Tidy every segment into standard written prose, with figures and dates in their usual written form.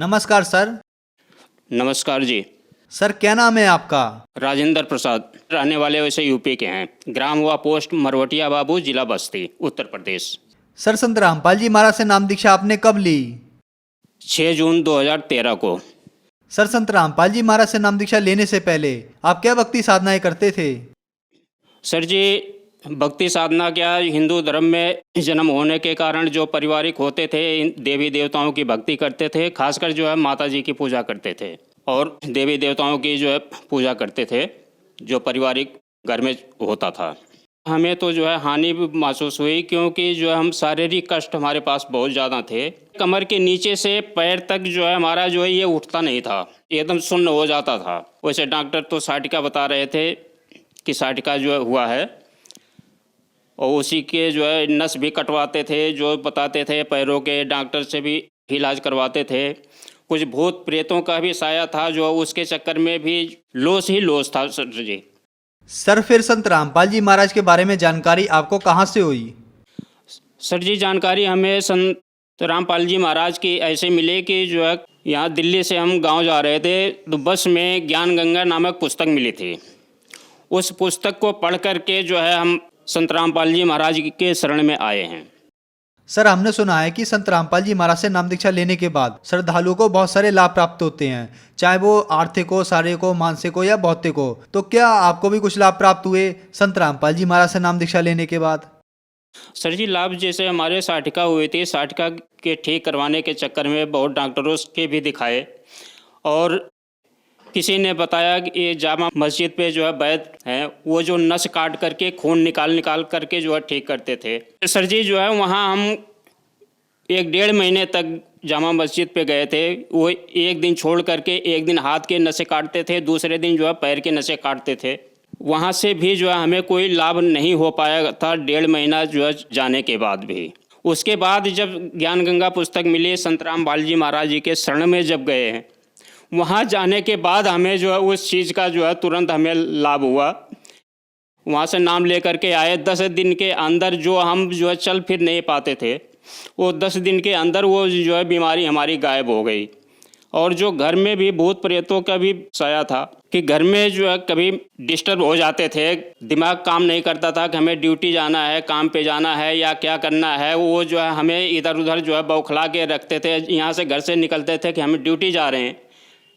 नमस्कार सर। नमस्कार जी। सर क्या नाम है आपका? राजेंद्र प्रसाद, रहने वाले वैसे यूपी के हैं। ग्राम हुआ पोस्ट मरवटिया बाबू, जिला बस्ती, उत्तर प्रदेश। सर संत रामपाल जी महाराज से नाम दीक्षा आपने कब ली? 6 जून 2013 को। सर संत रामपाल जी महाराज से नाम दीक्षा लेने से पहले आप क्या भक्ति साधनाएं करते थे? सर जी, भक्ति साधना क्या, हिंदू धर्म में जन्म होने के कारण जो पारिवारिक होते थे, इन देवी देवताओं की भक्ति करते थे। खासकर जो है माता जी की पूजा करते थे और देवी देवताओं की जो है पूजा करते थे, जो पारिवारिक घर में होता था। हमें तो जो है हानि भी महसूस हुई, क्योंकि जो है हम शारीरिक कष्ट हमारे पास बहुत ज़्यादा थे। कमर के नीचे से पैर तक जो है हमारा जो है ये उठता नहीं था, एकदम सुन्न हो जाता था। वैसे डॉक्टर तो साटिका बता रहे थे कि साटिका जो है हुआ है, और उसी के जो है नस भी कटवाते थे, जो बताते थे पैरों के, डॉक्टर से भी इलाज करवाते थे। कुछ भूत प्रेतों का भी साया था, जो उसके चक्कर में भी लॉस ही लॉस था सर जी। सर फिर संत रामपाल जी महाराज के बारे में जानकारी आपको कहाँ से हुई? सर जी, जानकारी हमें संत रामपाल जी महाराज की ऐसे मिली कि जो है यहाँ दिल्ली से हम गांव जा रहे थे, तो बस में ज्ञान गंगा नामक पुस्तक मिली थी। उस पुस्तक को पढ़ कर के जो है हम संत रामपाल जी महाराज के शरण में आए हैं। सर हमने सुना है कि संत रामपाल जी महाराज से नाम दीक्षा लेने के बाद श्रद्धालुओं को बहुत सारे लाभ प्राप्त होते हैं, चाहे वो आर्थिक हो, शारीरिक हो, मानसिक हो या भौतिक हो। तो क्या आपको भी कुछ लाभ प्राप्त हुए संत रामपाल जी महाराज से नाम दीक्षा लेने के बाद? सर जी, लाभ जैसे हमारे साटिका हुई थी, साटिका के ठीक करवाने के चक्कर में बहुत डॉक्टरों के भी दिखाए, और किसी ने बताया कि ये जामा मस्जिद पे जो है वैद्य हैं, वो जो नस काट करके खून निकाल करके जो है ठीक करते थे। सर जी जो है वहाँ हम 1-1.5 महीने तक जामा मस्जिद पे गए थे। वो एक दिन छोड़ करके एक दिन हाथ के नसें काटते थे, दूसरे दिन जो है पैर के नसें काटते थे। वहाँ से भी जो है हमें कोई लाभ नहीं हो पाया था 1.5 महीना जो है जाने के बाद भी। उसके बाद जब ज्ञान गंगा पुस्तक मिली, संत रामपाल जी महाराज जी के शरण में जब गए हैं, वहाँ जाने के बाद हमें जो है उस चीज़ का जो है तुरंत हमें लाभ हुआ। वहाँ से नाम लेकर के आए, 10 दिन के अंदर जो हम जो है चल फिर नहीं पाते थे, वो 10 दिन के अंदर वो जो है बीमारी हमारी गायब हो गई। और जो घर में भी भूत प्रेतों का भी साया था कि घर में जो है कभी डिस्टर्ब हो जाते थे, दिमाग काम नहीं करता था कि हमें ड्यूटी जाना है, काम पे जाना है या क्या करना है। वो जो है हमें इधर उधर जो है बौखला के रखते थे। यहाँ से घर से निकलते थे कि हम ड्यूटी जा रहे हैं,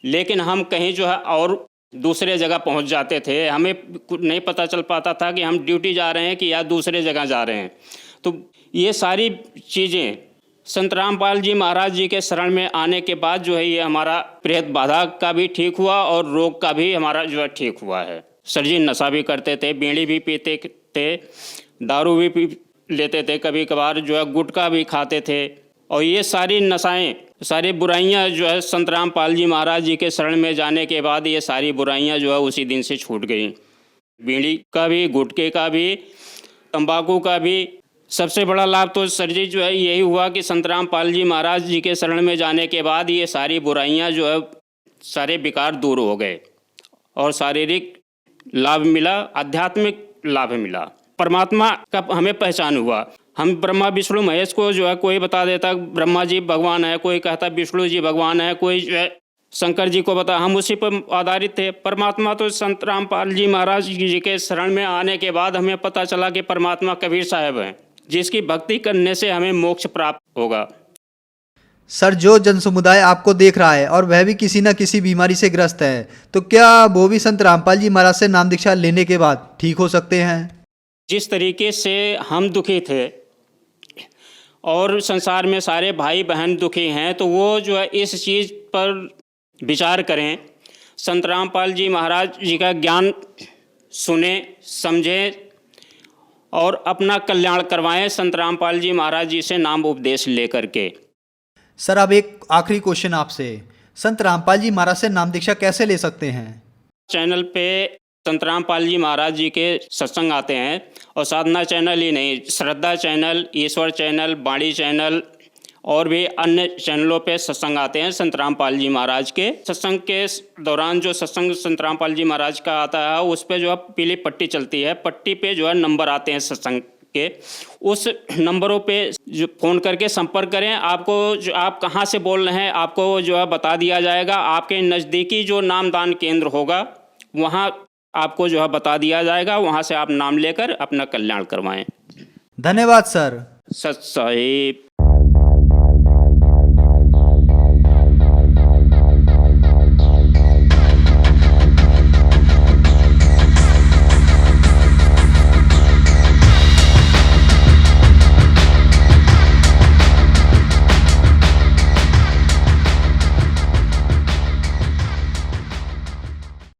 लेकिन हम कहीं जो है और दूसरे जगह पहुंच जाते थे। हमें नहीं पता चल पाता था कि हम ड्यूटी जा रहे हैं कि या दूसरे जगह जा रहे हैं। तो ये सारी चीज़ें संत रामपाल जी महाराज जी के शरण में आने के बाद जो है ये हमारा प्रेत बाधा का भी ठीक हुआ और रोग का भी हमारा जो है ठीक हुआ है। सर जी नशा भी करते थे, बीड़ी भी पीते थे, दारू भी पी लेते थे, कभी कभार जो है गुटखा भी खाते थे। और ये सारी नशाएं, सारी बुराइयां जो है संत रामपाल जी महाराज जी के शरण में जाने के बाद ये सारी बुराइयां जो है उसी दिन से छूट गई। बीड़ी का भी, गुटखे का भी, तंबाकू का भी। सबसे बड़ा लाभ तो सर जी जो है यही हुआ कि संत रामपाल जी महाराज जी के शरण में जाने के बाद ये सारी बुराइयां जो है, सारे विकार दूर हो गए और शारीरिक लाभ मिला, आध्यात्मिक लाभ मिला, परमात्मा का हमें पहचान हुआ। हम ब्रह्मा विष्णु महेश को जो है कोई बता देता ब्रह्मा जी भगवान है, कोई कहता विष्णु जी भगवान है, कोई जो है शंकर जी को बता, हम उसी पर आधारित थे। परमात्मा तो संत रामपाल जी महाराज जी के शरण में आने के बाद हमें पता चला कि परमात्मा कबीर साहब हैं, जिसकी भक्ति करने से हमें मोक्ष प्राप्त होगा। सर जो जन समुदाय आपको देख रहा है और वह भी किसी न किसी बीमारी से ग्रस्त है, तो क्या वो भी संत रामपाल जी महाराज से नाम दीक्षा लेने के बाद ठीक हो सकते हैं? जिस तरीके से हम दुखी थे और संसार में सारे भाई बहन दुखी हैं, तो वो जो है इस चीज़ पर विचार करें, संत रामपाल जी महाराज जी का ज्ञान सुने, समझें और अपना कल्याण करवाएं संत रामपाल जी महाराज जी से नाम उपदेश लेकर के। सर अब एक आखिरी क्वेश्चन आपसे, संत रामपाल जी महाराज से नाम दीक्षा कैसे ले सकते हैं? चैनल पे संत रामपाल जी महाराज जी के सत्संग आते हैं, और साधना चैनल ही नहीं, श्रद्धा चैनल, ईश्वर चैनल, बाणी चैनल और भी अन्य चैनलों पे सत्संग आते हैं संत रामपाल जी महाराज के। सत्संग के दौरान जो सत्संग संत रामपाल जी महाराज का आता है, उस पे जो है पीली पट्टी चलती है, पट्टी पे जो है नंबर आते हैं सत्संग के, उस नंबरों पे जो फ़ोन करके संपर्क करें। आपको जो आप कहाँ से बोल रहे हैं आपको जो है बता दिया जाएगा। आपके नज़दीकी जो नामदान केंद्र होगा वहाँ आपको जो है बता दिया जाएगा, वहाँ से आप नाम लेकर अपना कल्याण करवाएं। धन्यवाद सर। सत साहिब।